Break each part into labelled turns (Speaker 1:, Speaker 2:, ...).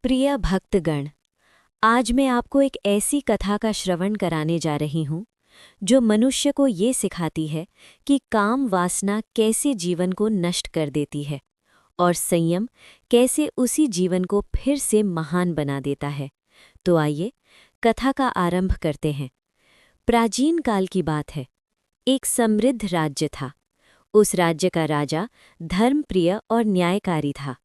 Speaker 1: प्रिय भक्तगण, आज मैं आपको एक ऐसी कथा का श्रवण कराने जा रही हूँ जो मनुष्य को ये सिखाती है कि काम वासना कैसे जीवन को नष्ट कर देती है और संयम कैसे उसी जीवन को फिर से महान बना देता है। तो आइए कथा का आरंभ करते हैं। प्राचीन काल की बात है। एक समृद्ध राज्य था। उस राज्य का राजा धर्मप्रिय और न्यायकारी था।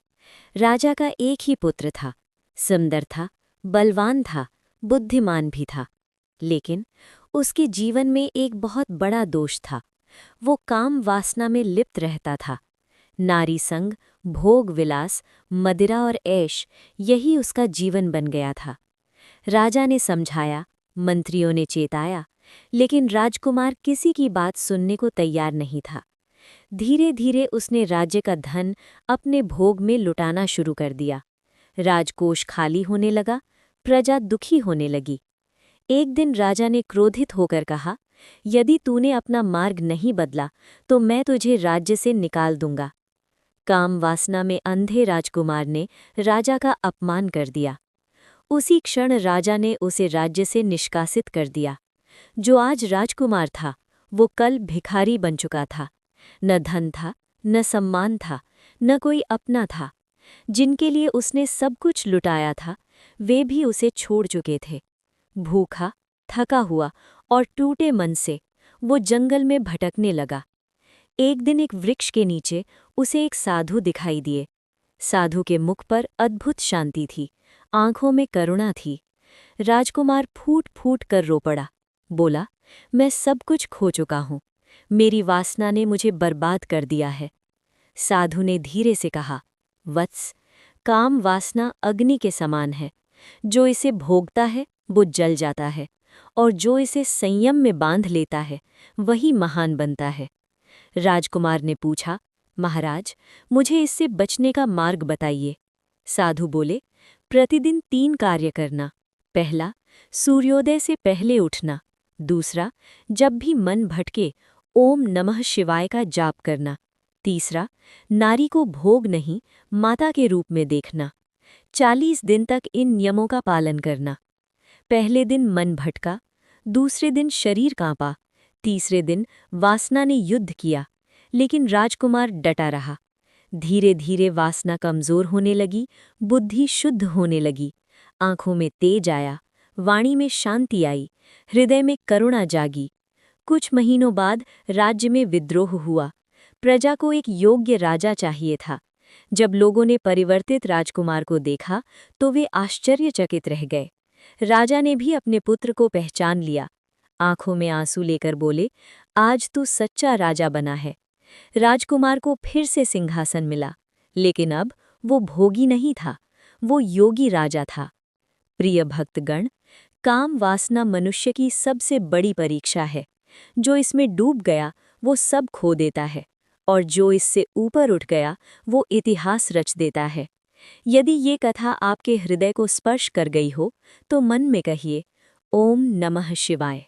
Speaker 1: राजा का एक ही पुत्र था। सुंदर था, बलवान था, बुद्धिमान भी था। लेकिन उसके जीवन में एक बहुत बड़ा दोष था। वो काम वासना में लिप्त रहता था। नारी संग, भोग विलास, मदिरा और ऐश, यही उसका जीवन बन गया था। राजा ने समझाया, मंत्रियों ने चेताया, लेकिन राजकुमार किसी की बात सुनने को तैयार नहीं था। धीरे धीरे उसने राज्य का धन अपने भोग में लुटाना शुरू कर दिया। राजकोष खाली होने लगा, प्रजा दुखी होने लगी। एक दिन राजा ने क्रोधित होकर कहा, यदि तूने अपना मार्ग नहीं बदला तो मैं तुझे राज्य से निकाल दूंगा। काम वासना में अंधे राजकुमार ने राजा का अपमान कर दिया। उसी क्षण राजा ने उसे राज्य से निष्कासित कर दिया। जो आज राजकुमार था, वो कल भिखारी बन चुका था। न धन था, न सम्मान था, न कोई अपना था। जिनके लिए उसने सब कुछ लुटाया था, वे भी उसे छोड़ चुके थे। भूखा, थका हुआ और टूटे मन से वो जंगल में भटकने लगा। एक दिन एक वृक्ष के नीचे उसे एक साधु दिखाई दिए। साधु के मुख पर अद्भुत शांति थी, आंखों में करुणा थी। राजकुमार फूट फूट कर रो पड़ा। बोला, मैं सब कुछ खो चुका हूँ। मेरी वासना ने मुझे बर्बाद कर दिया है। साधु ने धीरे से कहा, वत्स, काम वासना अग्नि के समान है। जो इसे भोगता है वो जल जाता है, और जो इसे संयम में बांध लेता है वही महान बनता है। राजकुमार ने पूछा, महाराज, मुझे इससे बचने का मार्ग बताइए। साधु बोले, प्रतिदिन 3 कार्य करना। पहला, सूर्योदय से पहले उठना। दूसरा, जब भी मन भटके ओम नमः शिवाय का जाप करना। तीसरा, नारी को भोग नहीं माता के रूप में देखना। 40 दिन तक इन नियमों का पालन करना। पहले दिन मन भटका, दूसरे दिन शरीर कांपा, तीसरे दिन वासना ने युद्ध किया, लेकिन राजकुमार डटा रहा। धीरे धीरे वासना कमजोर होने लगी, बुद्धि शुद्ध होने लगी, आंखों में तेज आया, वाणी में शांति आई, हृदय में करुणा जागी। कुछ महीनों बाद राज्य में विद्रोह हुआ। प्रजा को एक योग्य राजा चाहिए था। जब लोगों ने परिवर्तित राजकुमार को देखा तो वे आश्चर्यचकित रह गए। राजा ने भी अपने पुत्र को पहचान लिया। आंखों में आंसू लेकर बोले, आज तू सच्चा राजा बना है। राजकुमार को फिर से सिंहासन मिला, लेकिन अब वो भोगी नहीं था, वो योगी राजा था। प्रिय भक्तगण, काम वासना मनुष्य की सबसे बड़ी परीक्षा है। जो इसमें डूब गया वो सब खो देता है, और जो इससे ऊपर उठ गया वो इतिहास रच देता है। यदि ये कथा आपके हृदय को स्पर्श कर गई हो तो मन में कहिए, ओम नमः शिवाय।